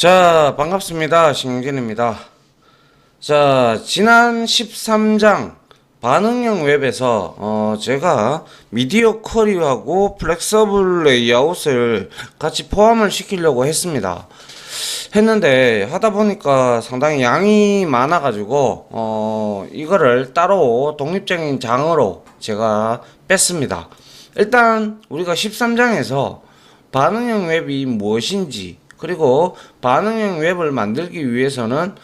자, 반갑습니다. 신경진입니다. 자, 지난 13장 반응형 웹에서 제가 미디어 쿼리하고 플렉서블 레이아웃을 같이 포함을 시키려고 했는데 하다 보니까 상당히 양이 많아 가지고 이거를 따로 독립적인 장으로 제가 뺐습니다. 일단 우리가 13장에서 반응형 웹이 무엇인지, 그리고 반응형 웹을 만들기 위해서는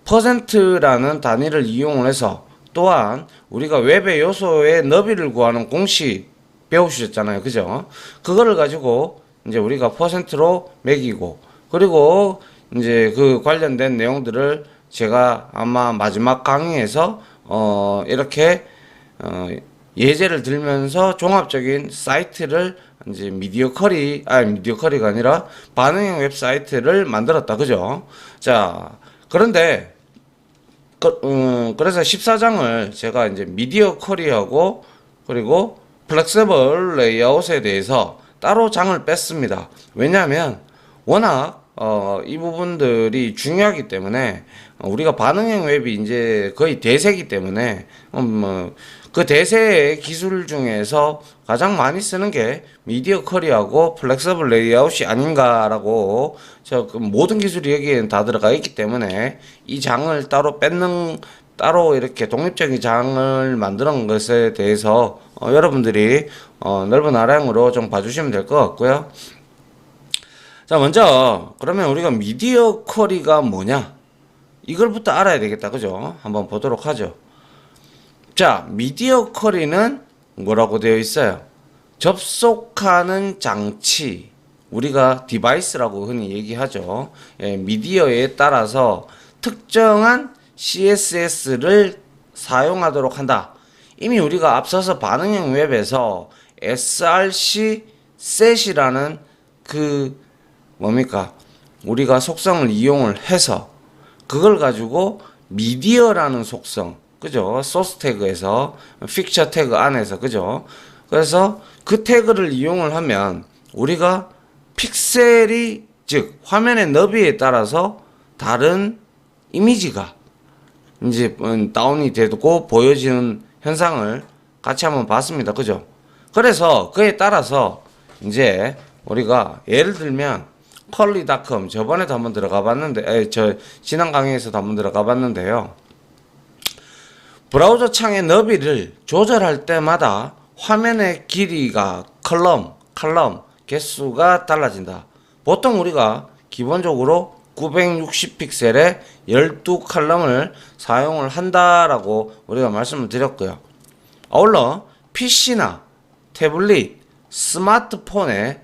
퍼센트라는 단위를 이용을 해서, 또한 우리가 웹의 요소의 너비를 구하는 공식 배우셨잖아요. 그죠? 그거를 가지고 이제 우리가 퍼센트로 매기고, 그리고 이제 그 관련된 내용들을 제가 아마 마지막 강의에서 이렇게 예제를 들면서 종합적인 사이트를 이제 미디어 쿼리가 아니라 반응형 웹사이트를 만들었다. 그죠? 자, 그런데 그래서 14장을 제가 이제 미디어 쿼리하고 그리고 플렉서블 레이아웃에 대해서 따로 장을 뺐습니다. 왜냐하면 워낙 이 부분들이 중요하기 때문에, 우리가 반응형 웹이 이제 거의 대세기 때문에 그 대세의 기술 중에서 가장 많이 쓰는 게 미디어 쿼리하고 플렉서블 레이아웃이 아닌가라고, 그 모든 기술이 여기에 다 들어가 있기 때문에 이 장을 따로 이렇게 독립적인 장을 만드는 것에 대해서 여러분들이 넓은 아량으로 좀 봐주시면 될 것 같고요. 자, 먼저 그러면 우리가 미디어 쿼리가 뭐냐, 이걸부터 알아야 되겠다. 그죠? 한번 보도록 하죠. 자, 미디어 쿼리는 뭐라고 되어 있어요? 접속하는 장치, 우리가 디바이스라고 흔히 얘기하죠. 미디어에 따라서 특정한 CSS를 사용하도록 한다. 이미 우리가 앞서서 반응형 웹에서 src set이라는 우리가 속성을 이용을 해서 그걸 가지고 미디어라는 속성, 그죠? 소스 태그에서, 픽처 태그 안에서, 그죠? 그래서 그 태그를 이용을 하면 우리가 픽셀이, 즉 화면의 너비에 따라서 다른 이미지가 이제 다운이 되고 보여지는 현상을 같이 한번 봤습니다. 그죠? 그래서 그에 따라서 이제 우리가 예를 들면 컬리닷컴, 저번에도 한번 들어가 봤는데, 지난 강의에서도 한번 들어가 봤는데요. 브라우저 창의 너비를 조절할 때마다 화면의 길이가 컬럼 개수가 달라진다. 보통 우리가 기본적으로 960픽셀에 12칼럼을 사용을 한다라고 우리가 말씀을 드렸고요. 아울러 PC나 태블릿, 스마트폰의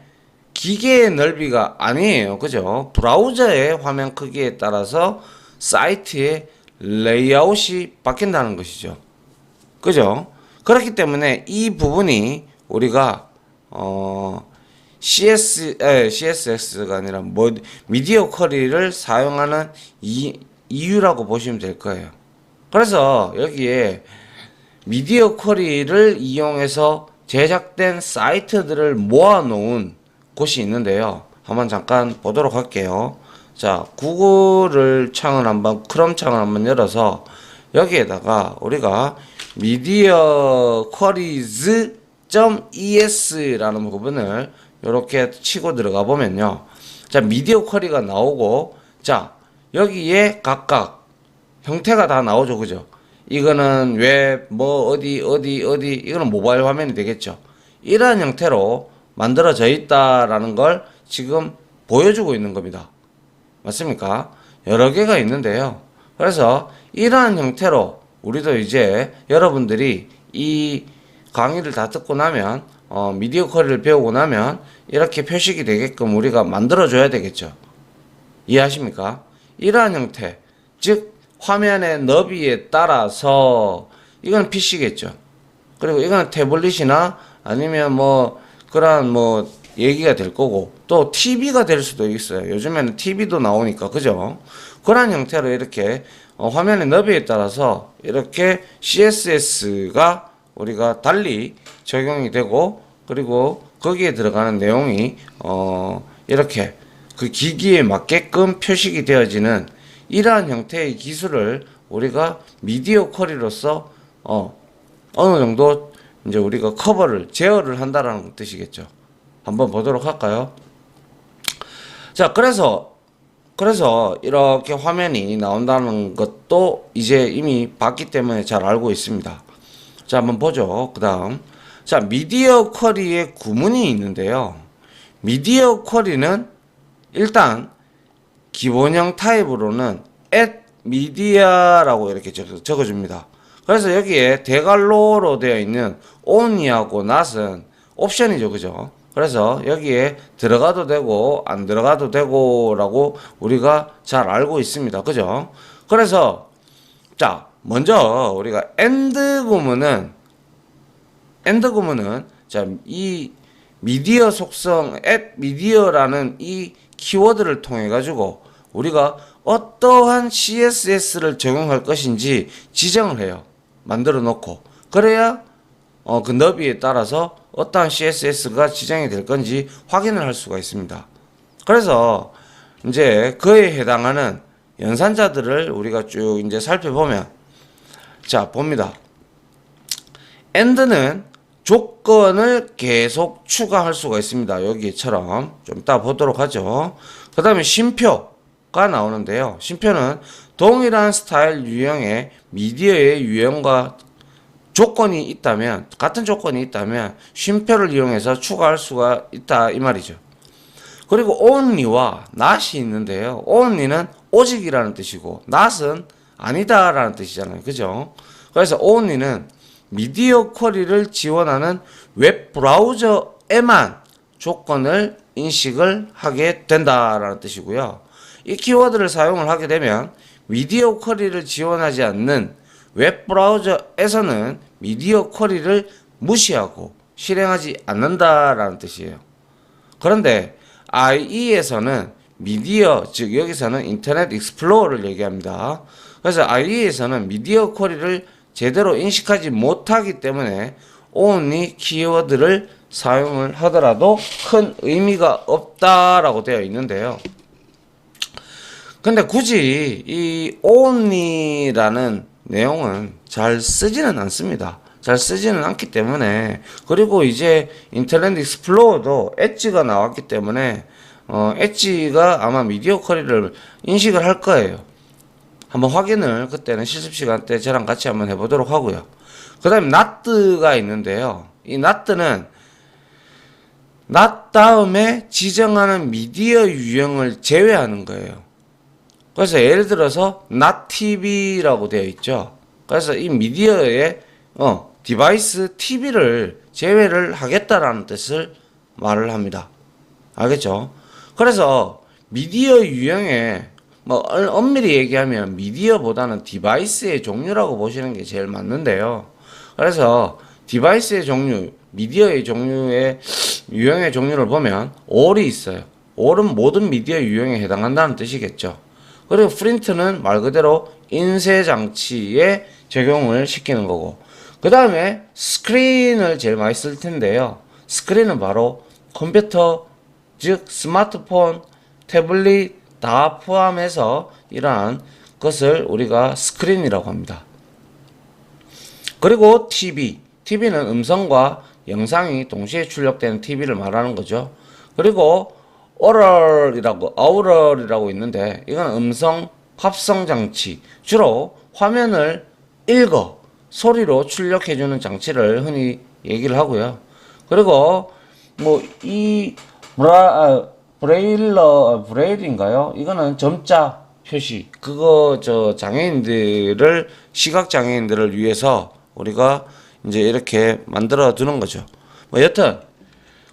기계의 넓이가 아니에요. 그죠? 브라우저의 화면 크기에 따라서 사이트의 레이아웃이 바뀐다는 것이죠. 그죠? 그렇기 때문에 이 부분이 우리가 CSS가 아니라 미디어 쿼리를 사용하는 이유라고 보시면 될 거예요. 그래서 여기에 미디어 쿼리를 이용해서 제작된 사이트들을 모아놓은 곳이 있는데요. 한번 잠깐 보도록 할게요. 자, 크롬 창을 한번 열어서 여기에다가 우리가 미디어 쿼리즈.es라는 부분을 이렇게 치고 들어가 보면요. 자, 미디어 쿼리가 나오고, 자, 여기에 각각 형태가 다 나오죠. 그죠? 이거는 웹, 어디, 이거는 모바일 화면이 되겠죠. 이러한 형태로 만들어져 있다라는 걸 지금 보여주고 있는 겁니다. 맞습니까? 여러 개가 있는데요. 그래서 이러한 형태로 우리도 이제 여러분들이 이 강의를 다 듣고 나면 미디어 쿼리를 배우고 나면 이렇게 표식이 되게끔 우리가 만들어줘야 되겠죠. 이해하십니까? 이러한 형태, 즉 화면의 너비에 따라서 이건 PC겠죠. 그리고 이건 태블릿이나 아니면 그런 얘기가 될 거고, 또 TV가 될 수도 있어요. 요즘에는 TV도 나오니까. 그죠? 그런 형태로 이렇게 화면의 너비에 따라서 이렇게 CSS가 우리가 달리 적용이 되고, 그리고 거기에 들어가는 내용이 이렇게 그 기기에 맞게끔 표식이 되어지는 이러한 형태의 기술을 우리가 미디어 쿼리로서 어느 정도 이제 우리가 커버를 제어를 한다라는 뜻이겠죠. 한번 보도록 할까요? 자, 그래서 이렇게 화면이 나온다는 것도 이제 이미 봤기 때문에 잘 알고 있습니다. 자, 한번 보죠. 그 다음. 자, 미디어 쿼리의 구문이 있는데요. 미디어 쿼리는 일단 기본형 타입으로는 at media라고 이렇게 적어줍니다. 그래서 여기에 대괄호로 되어 있는 only하고 not은 옵션이죠. 그죠? 그래서 여기에 들어가도 되고 안 들어가도 되고 라고 우리가 잘 알고 있습니다. 그죠? 그래서 자, 먼저 우리가 end 구문은 자, 이 미디어 속성 at media라는 이 키워드를 통해 가지고 우리가 어떠한 CSS를 적용할 것인지 지정을 해요. 만들어 놓고 그래야 그 너비에 따라서 어떠한 CSS가 지정이 될 건지 확인을 할 수가 있습니다. 그래서 이제 그에 해당하는 연산자들을 우리가 쭉 이제 살펴보면 자, 봅니다. end는 조건을 계속 추가할 수가 있습니다. 여기처럼 좀 이따 보도록 하죠. 그 다음에 쉼표가 나오는데요. 쉼표는 동일한 스타일 유형의 미디어의 유형과 조건이 있다면, 같은 조건이 있다면 쉼표를 이용해서 추가할 수가 있다 이 말이죠. 그리고 only와 not이 있는데요. only는 오직이라는 뜻이고 not은 아니다라는 뜻이잖아요. 그죠? 그래서 only는 미디어 쿼리를 지원하는 웹 브라우저에만 조건을 인식을 하게 된다라는 뜻이고요. 이 키워드를 사용을 하게 되면 미디어 쿼리를 지원하지 않는 웹 브라우저에서는 미디어 쿼리를 무시하고 실행하지 않는다라는 뜻이에요. 그런데 IE에서는 미디어, 즉 여기서는 인터넷 익스플로어를 얘기합니다. 그래서 IE에서는 미디어 쿼리를 제대로 인식하지 못하기 때문에 only 키워드를 사용을 하더라도 큰 의미가 없다라고 되어 있는데요. 근데 굳이 이 only라는 내용은 잘 쓰지는 않습니다. 잘 쓰지는 않기 때문에, 그리고 이제 인터넷 익스플로어도 엣지가 나왔기 때문에 엣지가 아마 미디어 쿼리를 인식을 할 거예요. 한번 확인을 그때는 실습 시간 때 저랑 같이 한번 해보도록 하고요. 그 다음에 not가 있는데요. 이 not는 not 다음에 지정하는 미디어 유형을 제외하는 거예요. 그래서 예를 들어서 not TV라고 되어 있죠. 그래서 이 미디어의 디바이스 TV를 제외를 하겠다라는 뜻을 말을 합니다. 알겠죠? 그래서 미디어 유형에 엄밀히 얘기하면 미디어보다는 디바이스의 종류라고 보시는 게 제일 맞는데요. 그래서 디바이스의 종류, 미디어의 종류의 유형의 종류를 보면 all이 있어요. all은 모든 미디어 유형에 해당한다는 뜻이겠죠. 그리고 프린트는 말 그대로 인쇄 장치에 적용을 시키는 거고, 그 다음에 스크린을 제일 많이 쓸 텐데요. 스크린은 바로 컴퓨터, 즉 스마트폰, 태블릿 다 포함해서 이러한 것을 우리가 스크린이라고 합니다. 그리고 TV는 음성과 영상이 동시에 출력되는 TV를 말하는 거죠. 그리고 aural이라고 있는데 이건 음성 합성 장치, 주로 화면을 읽어 소리로 출력해주는 장치를 흔히 얘기를 하고요. 그리고 이 브레일인가요? 이거는 점자 표시. 그거 장애인들을, 시각 장애인들을 위해서 우리가 이제 이렇게 만들어 두는 거죠. 여튼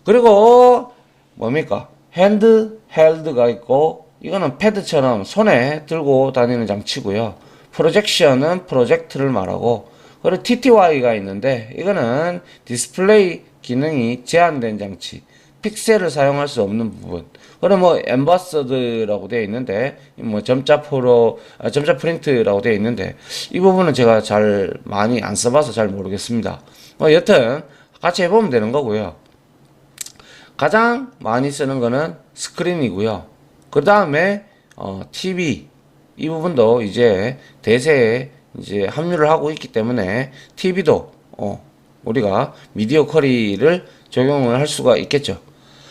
그리고 뭡니까? 핸드헬드가 있고 이거는 패드처럼 손에 들고 다니는 장치고요. 프로젝션은 프로젝트를 말하고, 그리고 TTY가 있는데 이거는 디스플레이 기능이 제한된 장치, 픽셀을 사용할 수 없는 부분. 그리고 엠버서드라고 되어 있는데 점자 프린트라고 되어 있는데 이 부분은 제가 잘 많이 안 써봐서 잘 모르겠습니다. 여튼 같이 해보면 되는 거고요. 가장 많이 쓰는 거는 스크린이고요. 그 다음에 TV 이 부분도 이제 대세에 이제 합류를 하고 있기 때문에 TV도 우리가 미디어 쿼리를 적용을 할 수가 있겠죠.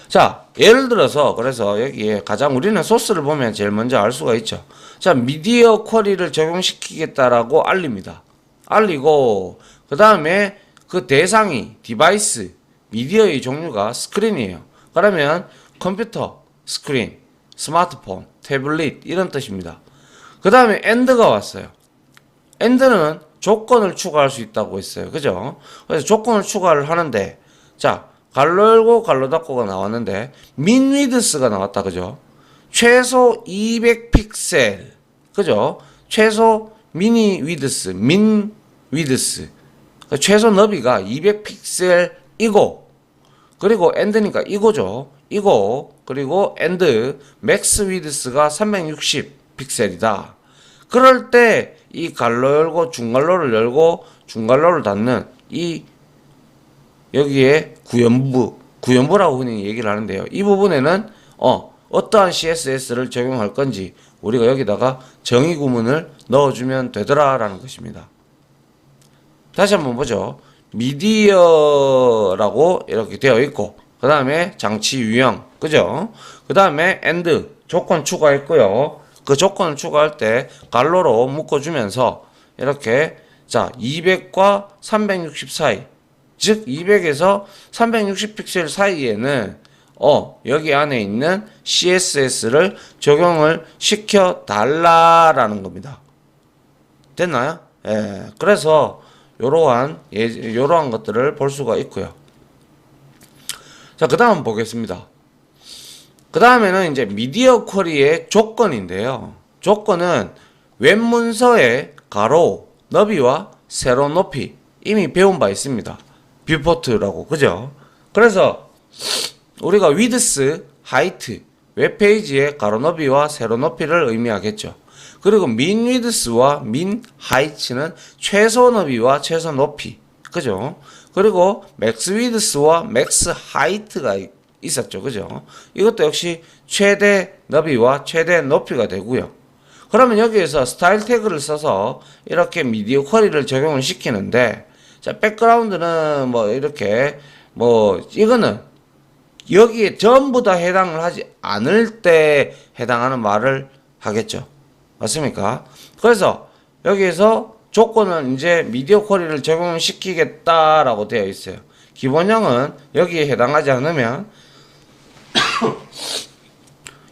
자, 예를 들어서 그래서 여기에 가장 우리는 소스를 보면 제일 먼저 알 수가 있죠. 자, 미디어 쿼리를 적용시키겠다라고 알립니다. 알리고 그 다음에 그 대상이 디바이스 미디어의 종류가 스크린이에요. 그러면 컴퓨터, 스크린, 스마트폰, 태블릿 이런 뜻입니다. 그 다음에 AND가 왔어요. AND는 조건을 추가할 수 있다고 했어요. 그죠? 그래서 조건을 추가를 하는데 자, 갈로 열고 갈로 닫고가 나왔는데 min width가 나왔다. 그죠? 최소 200픽셀. 그죠? 최소 미니 위드스, min width. 최소 너비가 200픽셀이고 그리고 AND니까 이거죠. 이거 그리고 AND 맥스 위드스가 360 픽셀이다. 그럴 때 이 갈로 열고 중갈로를 열고 중갈로를 닫는 이 여기에 구연부라고 흔히 얘기를 하는데요. 이 부분에는 어떠한 CSS를 적용할 건지 우리가 여기다가 정의 구문을 넣어주면 되더라라는 것입니다. 다시 한번 보죠. 미디어라고 이렇게 되어 있고 그 다음에 장치 유형 그죠? 그 다음에 AND 조건 추가했고요. 그 조건을 추가할 때 갈로로 묶어주면서 이렇게 자 200과 360 사이 즉 200에서 360 픽셀 사이에는 여기 안에 있는 CSS를 적용을 시켜 달라라는 겁니다. 됐나요? 예. 그래서 요러한 것들을 볼 수가 있고요. 자, 그 다음 보겠습니다. 그 다음에는 이제 미디어 쿼리의 조건인데요. 조건은 웹 문서의 가로, 너비와 세로 높이 이미 배운 바 있습니다. 뷰포트라고 그죠? 그래서 우리가 위드스, 하이트, 웹페이지의 가로 너비와 세로 높이를 의미하겠죠. 그리고 min 위드스와 min 하이트는 최소 너비와 최소 높이 그죠? 그리고 맥스 위드스와 맥스 하이트가 있었죠. 그죠? 이것도 역시 최대 너비와 최대 높이가 되고요. 그러면 여기에서 스타일 태그를 써서 이렇게 미디어 쿼리를 적용을 시키는데 자, 백그라운드는 뭐 이렇게 이거는 여기에 전부 다 해당을 하지 않을 때 해당하는 말을 하겠죠. 맞습니까? 그래서 여기에서 조건은 이제 미디어 쿼리를 적용시키겠다라고 되어 있어요. 기본형은 여기에 해당하지 않으면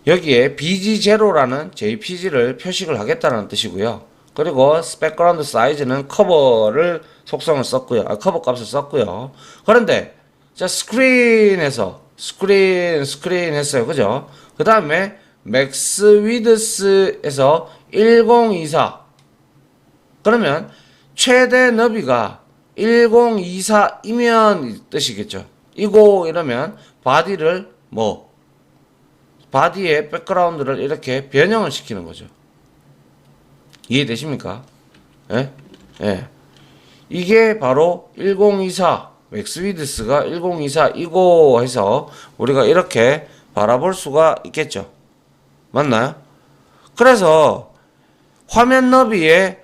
여기에 bg0라는 jpg를 표식을 하겠다는 뜻이고요. 그리고 백그라운드 사이즈는 커버를 속성을 썼고요. 커버 값을 썼고요. 그런데 자 스크린에서 스크린 했어요. 그죠? 그 다음에 맥스 위드스에서 1024 그러면 최대 너비가 1024이면 뜻이겠죠. 이고 이러면 바디를 바디의 백그라운드를 이렇게 변형을 시키는 거죠. 이해되십니까? 예? 예. 이게 바로 1024 맥스 위드스가 1024 이고 해서 우리가 이렇게 바라볼 수가 있겠죠. 맞나요? 그래서 화면 너비에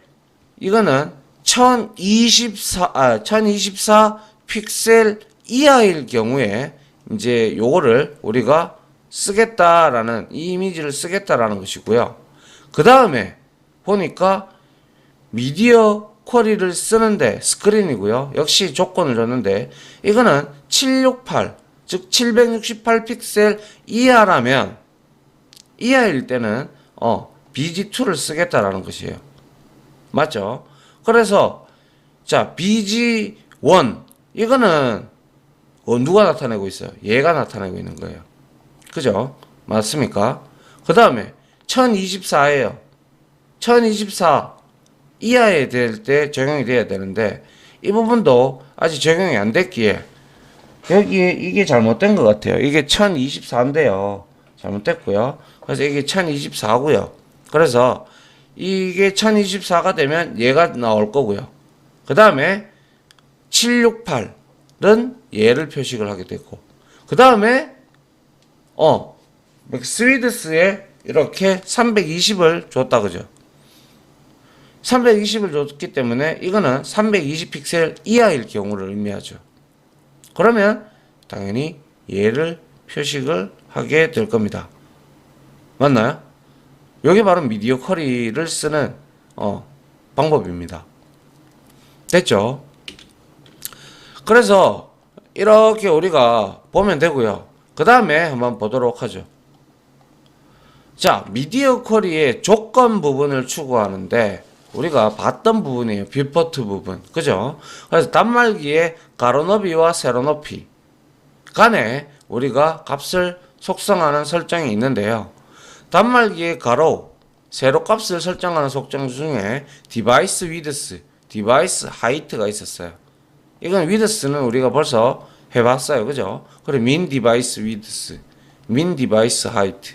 이거는 1024 픽셀 이하일 경우에 이제 요거를 우리가 쓰겠다라는 이 이미지를 쓰겠다라는 것이고요. 그 다음에 보니까 미디어 쿼리를 쓰는데 스크린이고요. 역시 조건을 줬는데 이거는 768 즉 768 픽셀 이하라면 이하일 때는 BG2를 쓰겠다라는 것이에요. 맞죠? 그래서 자 BG1 이거는 누가 나타내고 있어요? 얘가 나타내고 있는 거예요. 그죠? 맞습니까? 그 다음에 1024예요. 1024 이하에 될 때 적용이 돼야 되는데 이 부분도 아직 적용이 안 됐기에 여기에 이게 잘못된 것 같아요. 이게 1024인데요. 잘못됐고요. 그래서 이게 1024고요. 그래서 이게 1024가 되면 얘가 나올 거고요. 그 다음에 768은 얘를 표식을 하게 되고 그 다음에 맥스 위드스의 이렇게 320을 줬다 그죠? 320을 줬기 때문에 이거는 320 픽셀 이하일 경우를 의미하죠. 그러면 당연히 얘를 표식을 하게 될 겁니다. 맞나요? 여기 바로 미디어 쿼리를 쓰는 방법입니다. 됐죠? 그래서 이렇게 우리가 보면 되고요. 그 다음에 한번 보도록 하죠. 자, 미디어 쿼리의 조건 부분을 추구하는데 우리가 봤던 부분이에요. 뷰포트 부분. 그죠? 그래서 단말기의 가로 너비와 세로 높이 간에 우리가 값을 속성하는 설정이 있는데요. 단말기의 가로, 세로 값을 설정하는 속정 중에 디바이스 위드스, 디바이스 하이트가 있었어요. 이건 위드스는 우리가 벌써 해봤어요. 그죠? 그리고 민 디바이스 위드스, 민 디바이스 하이트,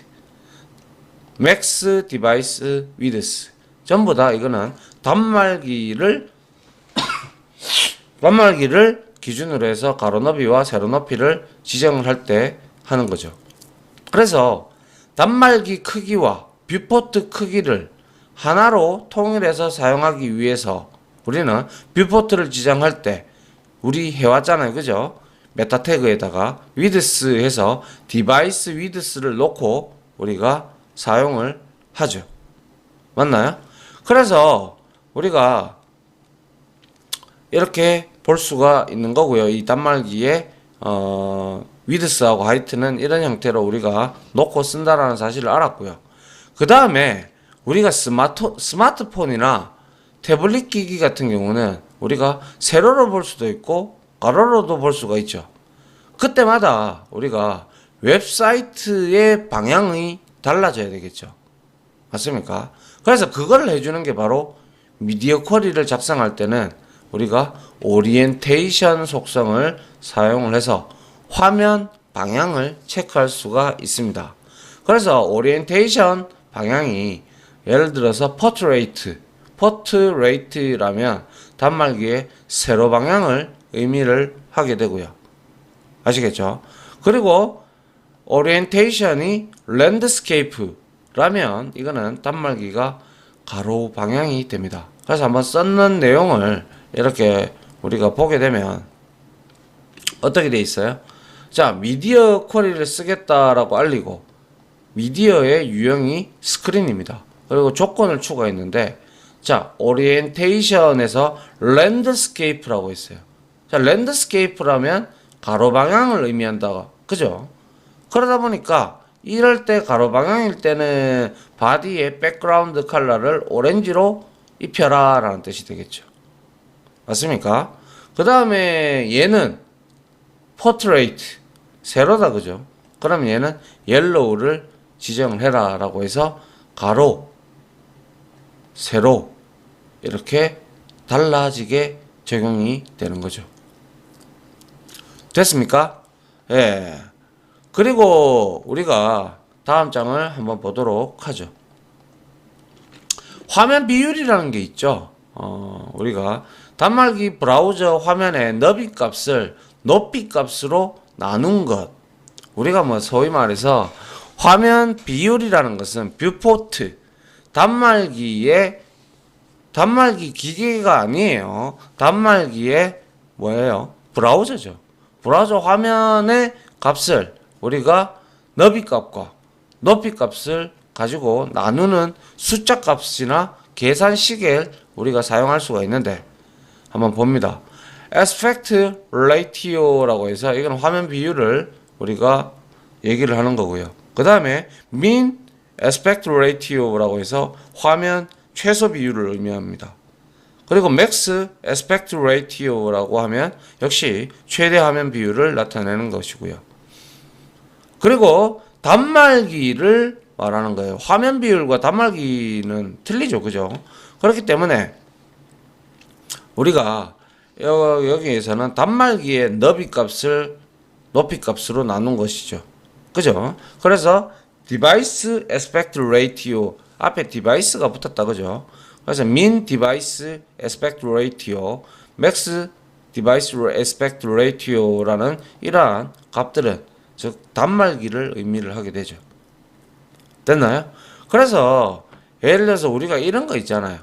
맥스 디바이스 위드스. 전부 다 이거는 단말기를 기준으로 해서 가로 너비와 세로 높이를 지정을 할 때 하는 거죠. 그래서 단말기 크기와 뷰포트 크기를 하나로 통일해서 사용하기 위해서 우리는 뷰포트를 지정할 때 우리 해왔잖아요. 그죠? 메타 태그에다가 위드스 해서 디바이스 위드스를 놓고 우리가 사용을 하죠. 맞나요? 그래서 우리가 이렇게 볼 수가 있는 거고요. 이 단말기의 위드스하고 하이트는 이런 형태로 우리가 놓고 쓴다라는 사실을 알았고요. 그 다음에 우리가 스마트폰이나 태블릿 기기 같은 경우는 우리가 세로로 볼 수도 있고 가로로도 볼 수가 있죠. 그때마다 우리가 웹사이트의 방향이 달라져야 되겠죠. 맞습니까? 그래서 그걸 해주는 게 바로 미디어 쿼리를 작성할 때는 우리가 오리엔테이션 속성을 사용을 해서 화면 방향을 체크할 수가 있습니다. 그래서 오리엔테이션 방향이 예를 들어서 포트레이트라면 단말기의 세로 방향을 의미를 하게 되고요. 아시겠죠? 그리고 오리엔테이션이 랜드스케이프라면 이거는 단말기가 가로 방향이 됩니다. 그래서 한번 썼는 내용을 이렇게 우리가 보게 되면 어떻게 돼 있어요? 자, 미디어 쿼리를 쓰겠다라고 알리고 미디어의 유형이 스크린입니다. 그리고 조건을 추가했는데 자, 오리엔테이션에서 랜드스케이프라고 있어요. 자, 랜드스케이프라면 가로 방향을 의미한다. 그죠? 그러다 보니까 이럴 때 가로 방향일 때는 바디의 백그라운드 컬러를 오렌지로 입혀라 라는 뜻이 되겠죠. 맞습니까? 그 다음에 얘는 포트레이트 세로다. 그죠? 그럼 얘는 옐로우를 지정을 해라 라고 해서 가로 세로 이렇게 달라지게 적용이 되는 거죠. 됐습니까? 예. 그리고 우리가 다음 장을 한번 보도록 하죠. 화면 비율이라는 게 있죠. 우리가 단말기 브라우저 화면의 너비 값을 높이 값으로 나눈 것. 우리가 뭐 소위 말해서 화면 비율이라는 것은 뷰포트, 단말기 기계가 아니에요. 단말기의 뭐예요? 브라우저죠. 브라우저 화면의 값을 우리가 너비 값과 높이 값을 가지고 나누는 숫자 값이나 계산식을 우리가 사용할 수가 있는데 한번 봅니다. aspect ratio라고 해서 이건 화면 비율을 우리가 얘기를 하는 거고요. 그 다음에 mean aspect ratio라고 해서 화면 최소 비율을 의미합니다. 그리고 max aspect ratio라고 하면 역시 최대 화면 비율을 나타내는 것이고요. 그리고 단말기를 말하는 거예요. 화면 비율과 단말기는 틀리죠. 그죠? 그렇기 때문에 우리가 여기에서는 단말기의 너비 값을 높이 값으로 나눈 것이죠. 그죠? 그래서 디바이스 에스펙트 레이티오 앞에 디바이스가 붙었다. 그죠? 그래서 min 디바이스 에스펙트 레이티오, max 디바이스 에스펙트 레이티오라는 이러한 값들은 즉 단말기를 의미를 하게 되죠. 됐나요? 그래서 예를 들어서 우리가 이런 거 있잖아요.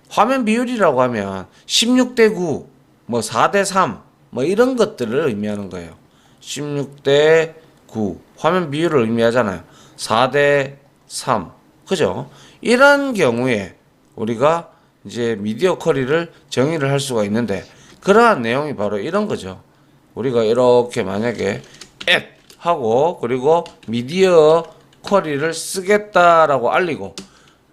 화면 비율이라고 하면 16대 9, 뭐 4대 3, 뭐 이런 것들을 의미하는 거예요. 16대 9, 화면 비율을 의미하잖아요. 4대 3, 그죠? 이런 경우에 우리가 이제 미디어 쿼리를 정의를 할 수가 있는데, 그러한 내용이 바로 이런 거죠. 우리가 이렇게 만약에 add 하고 그리고 미디어 쿼리를 쓰겠다라고 알리고,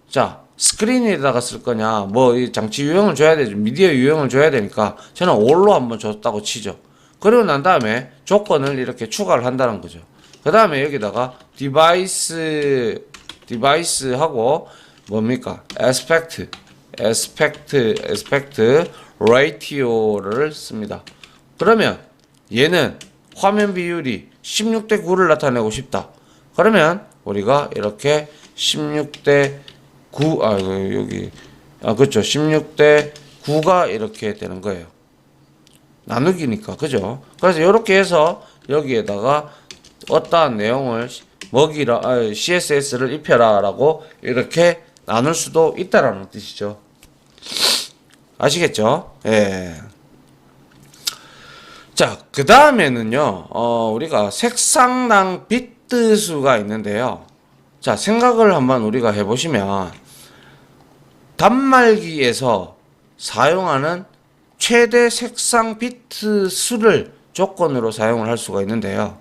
자 스크린에다가 쓸 거냐, 뭐 이 장치 유형을 줘야 되죠. 미디어 유형을 줘야 되니까 저는 all로 한번 줬다고 치죠. 그리고 난 다음에 조건을 이렇게 추가를 한다는 거죠. 그 다음에 여기다가 디바이스 하고 뭡니까? aspect ratio를 씁니다. 그러면 얘는 화면 비율이 16대 9를 나타내고 싶다. 그러면 우리가 이렇게 16대 9, 그렇죠. 16대 9가 이렇게 되는 거예요. 나누기니까, 그죠? 그래서 이렇게 해서 여기에다가 어떠한 내용을 CSS를 입혀라 라고 이렇게 나눌 수도 있다라는 뜻이죠. 아시겠죠? 예. 자, 그 다음에는요, 우리가 색상당 비트 수가 있는데요. 자, 생각을 한번 우리가 해보시면, 단말기에서 사용하는 최대 색상 비트 수를 조건으로 사용을 할 수가 있는데요.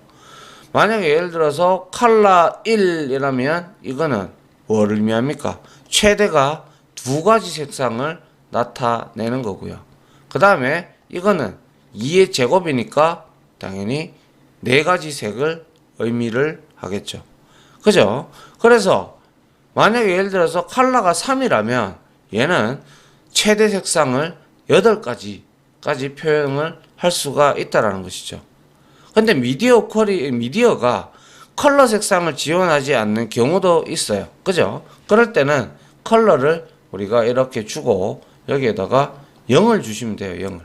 만약에 예를 들어서 컬러 1이라면 이거는 뭐를 의미합니까? 최대가 두 가지 색상을 나타내는 거고요. 그 다음에 이거는 2의 제곱이니까 당연히 네 가지 색을 의미를 하겠죠. 그죠? 그래서 만약에 예를 들어서 컬러가 3이라면 얘는 최대 색상을 8가지까지 표현을 할 수가 있다라는 것이죠. 근데 미디어가 컬러 색상을 지원하지 않는 경우도 있어요. 그죠? 그럴 때는 컬러를 우리가 이렇게 주고 여기에다가 0을 주시면 돼요. 0을.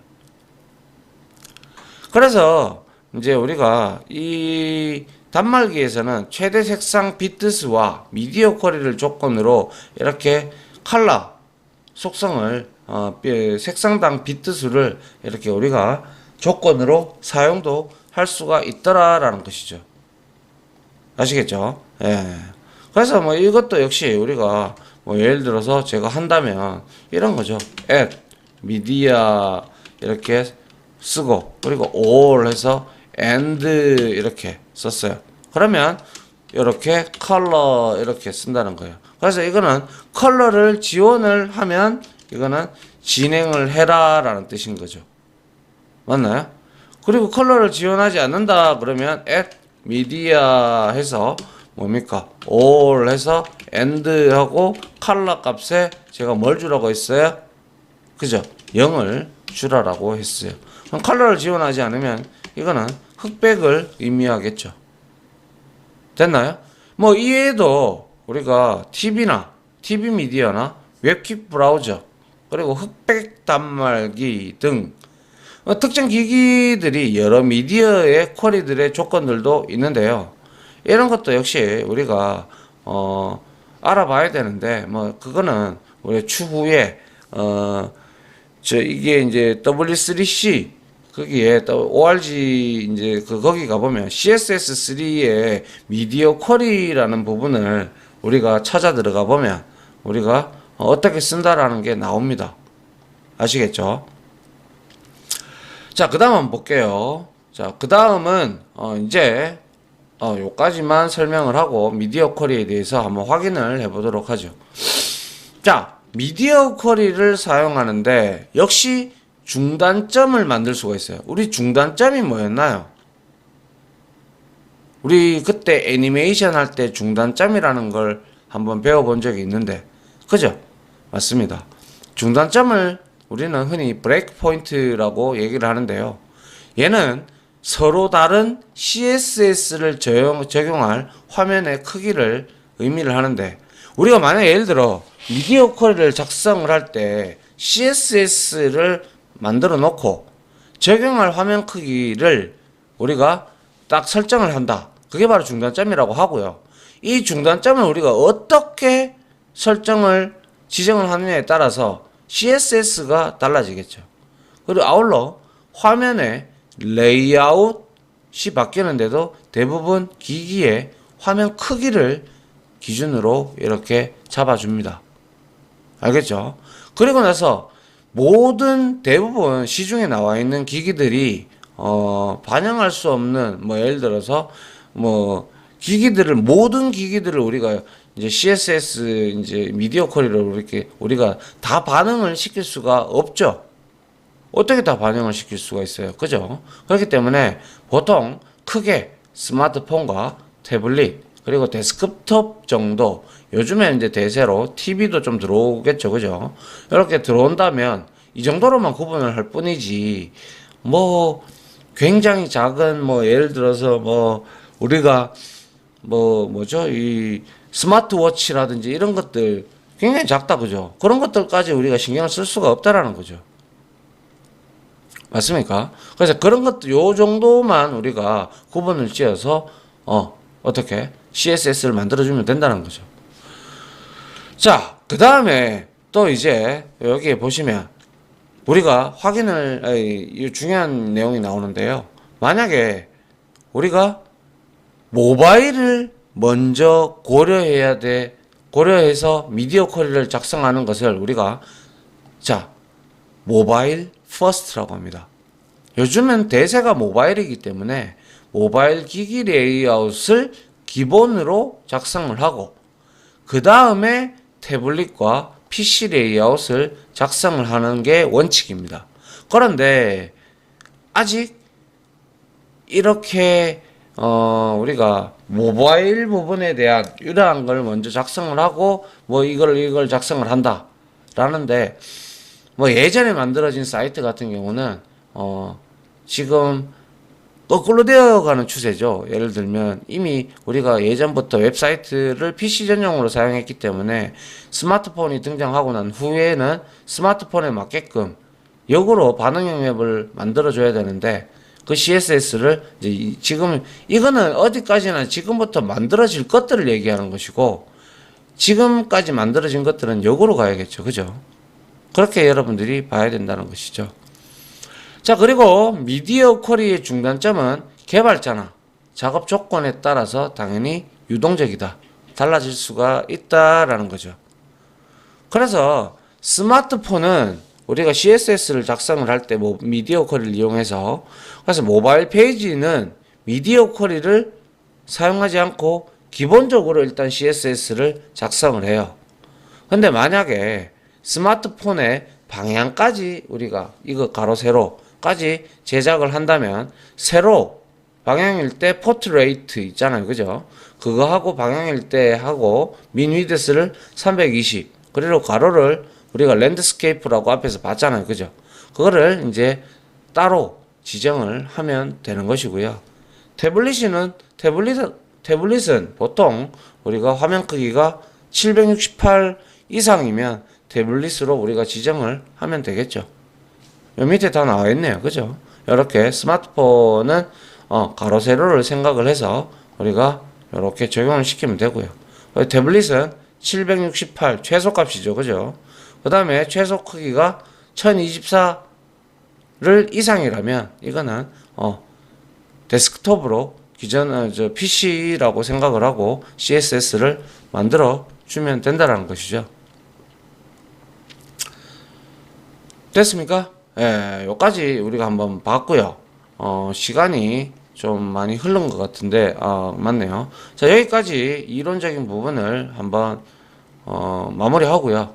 그래서 이제 우리가 이 단말기에서는 최대 색상 비트수와 미디어 쿼리를 조건으로 이렇게 컬러 속성을 색상당 비트수를 이렇게 우리가 조건으로 사용도 할 수가 있더라라는 것이죠. 아시겠죠? 예. 그래서 뭐 이것도 역시 우리가 뭐 예를 들어서 제가 한다면 이런 거죠. add, media 이렇게 쓰고 그리고 all 해서 and 이렇게 썼어요. 그러면 이렇게 컬러 이렇게 쓴다는 거예요. 그래서 이거는 컬러를 지원을 하면 이거는 진행을 해라 라는 뜻인 거죠. 맞나요? 그리고 컬러를 지원하지 않는다 그러면 add media 해서 뭡니까? all 해서 and 하고 컬러 값에 제가 뭘 주라고 했어요? 그죠? 0을 주라라고 했어요. 그럼 컬러를 지원하지 않으면 이거는 흑백을 의미하겠죠. 됐나요? 뭐 이외에도 우리가 TV 미디어나 웹킷 브라우저 그리고 흑백 단말기 등 특정 기기들이 여러 미디어의 쿼리들의 조건들도 있는데요. 이런 것도 역시 우리가 알아봐야 되는데 뭐 그거는 우리 추후에 이게 이제 W3C 거기에 또 ORG 이제 거기 가보면 CSS3의 미디어 쿼리라는 부분을 우리가 찾아 들어가 보면 우리가 어떻게 쓴다라는 게 나옵니다. 아시겠죠? 자, 그 다음 한번 볼게요. 자, 그 다음은 이제 요까지만 설명을 하고 미디어 쿼리에 대해서 한번 확인을 해보도록 하죠. 자, 미디어 쿼리를 사용하는데 역시 중단점을 만들 수가 있어요. 우리 중단점이 뭐였나요? 우리 그때 애니메이션 할 때 중단점이라는 걸 한번 배워본 적이 있는데, 그죠? 맞습니다. 중단점을 우리는 흔히 브레이크 포인트라고 얘기를 하는데요. 얘는 서로 다른 CSS를 적용할 화면의 크기를 의미를 하는데, 우리가 만약 예를 들어 미디어 쿼리를 작성을 할 때 CSS를 만들어 놓고 적용할 화면 크기를 우리가 딱 설정을 한다. 그게 바로 중단점이라고 하고요. 이 중단점을 우리가 어떻게 지정을 하느냐에 따라서 CSS가 달라지겠죠. 그리고 아울러 화면의 레이아웃이 바뀌는데도 대부분 기기의 화면 크기를 기준으로 이렇게 잡아줍니다. 알겠죠? 그리고 나서 대부분 시중에 나와 있는 기기들이 반영할 수 없는 예를 들어서 모든 기기들을 우리가 이제 CSS 이제 미디어 쿼리를 이렇게 우리가 다 반응을 시킬 수가 없죠. 어떻게 다 반영을 시킬 수가 있어요? 그죠? 그렇기 때문에 보통 크게 스마트폰과 태블릿 그리고 데스크톱 정도, 요즘에 이제 대세로 TV도 좀 들어오겠죠. 그죠? 이렇게 들어온다면 이 정도로만 구분을 할 뿐이지 굉장히 작은 예를 들어서 우리가 이 스마트워치라든지 이런 것들 굉장히 작다. 그죠? 그런 것들까지 우리가 신경을 쓸 수가 없다라는 거죠. 맞습니까? 그래서 그런 것도 요 정도만 우리가 구분을 지어서 어떻게 CSS를 만들어주면 된다는 거죠. 자, 그 다음에 또 이제 여기에 보시면 우리가 중요한 내용이 나오는데요. 만약에 우리가 모바일을 먼저 고려해서 미디어 쿼리를 작성하는 것을 우리가 모바일 퍼스트라고 합니다. 요즘은 대세가 모바일이기 때문에 모바일 기기 레이아웃을 기본으로 작성을 하고 그 다음에 태블릿과 PC 레이아웃을 작성을 하는 게 원칙입니다. 그런데 아직 이렇게 우리가 모바일 부분에 대한 이러한 걸 먼저 작성을 하고 이걸 작성을 한다 라는데 예전에 만들어진 사이트 같은 경우는 지금 거꾸로 되어가는 추세죠. 예를 들면 이미 우리가 예전부터 웹사이트를 PC 전용으로 사용했기 때문에 스마트폰이 등장하고 난 후에는 스마트폰에 맞게끔 역으로 반응형 맵을 만들어줘야 되는데 그 CSS를 지금 이거는 어디까지나 지금부터 만들어질 것들을 얘기하는 것이고 지금까지 만들어진 것들은 역으로 가야겠죠. 그죠? 그렇게 여러분들이 봐야 된다는 것이죠. 자, 그리고 미디어 쿼리의 중단점은 개발자나 작업 조건에 따라서 당연히 유동적이다. 달라질 수가 있다라는 거죠. 그래서 스마트폰은 우리가 CSS를 작성을 할 때 미디어 쿼리를 이용해서 그래서 모바일 페이지는 미디어 쿼리를 사용하지 않고 기본적으로 일단 CSS를 작성을 해요. 근데 만약에 스마트폰의 방향까지 우리가 이거 가로 세로까지 제작을 한다면 세로 방향일 때 포트레이트 있잖아요. 그죠? 그거 하고 방향일 때 하고 민 위드스를 320 그리고 가로를 우리가 랜드스케이프라고 앞에서 봤잖아요. 그죠? 그거를 이제 따로 지정을 하면 되는 것이고요. 태블릿은 보통 우리가 화면 크기가 768 이상이면 태블릿으로 우리가 지정을 하면 되겠죠. 요 밑에 다 나와 있네요. 그죠? 이렇게 스마트폰은 가로 세로를 생각을 해서 우리가 이렇게 적용을 시키면 되고요. 태블릿은 768 최소값이죠. 그죠? 그 다음에 최소 크기가 1024를 이상이라면 이거는 데스크톱으로 기존 PC라고 생각을 하고 CSS를 만들어 주면 된다는 것이죠. 됐습니까? 예, 요까지 우리가 한번 봤고요. 시간이 좀 많이 흐른 것 같은데, 맞네요. 자, 여기까지 이론적인 부분을 한번, 마무리하고요.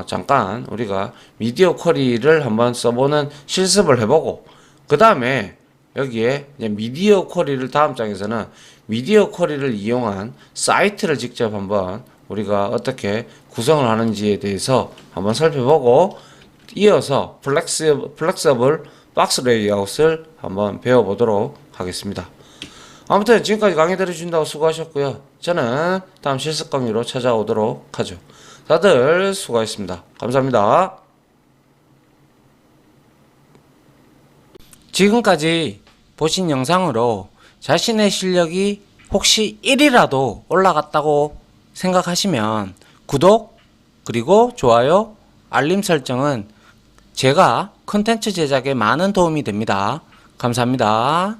잠깐 우리가 미디어 쿼리를 한번 써보는 실습을 해보고, 그 다음에 여기에 이제 미디어 쿼리를 다음 장에서는 미디어 쿼리를 이용한 사이트를 직접 한번 우리가 어떻게 구성을 하는지에 대해서 한번 살펴보고, 이어서 플렉서블 박스 레이아웃을 한번 배워보도록 하겠습니다. 아무튼 지금까지 강의 들어주신다고 수고하셨고요. 저는 다음 실습 강의로 찾아오도록 하죠. 다들 수고하셨습니다. 감사합니다. 지금까지 보신 영상으로 자신의 실력이 혹시 1이라도 올라갔다고 생각하시면 구독 그리고 좋아요 알림 설정은 제가 컨텐츠 제작에 많은 도움이 됩니다. 감사합니다.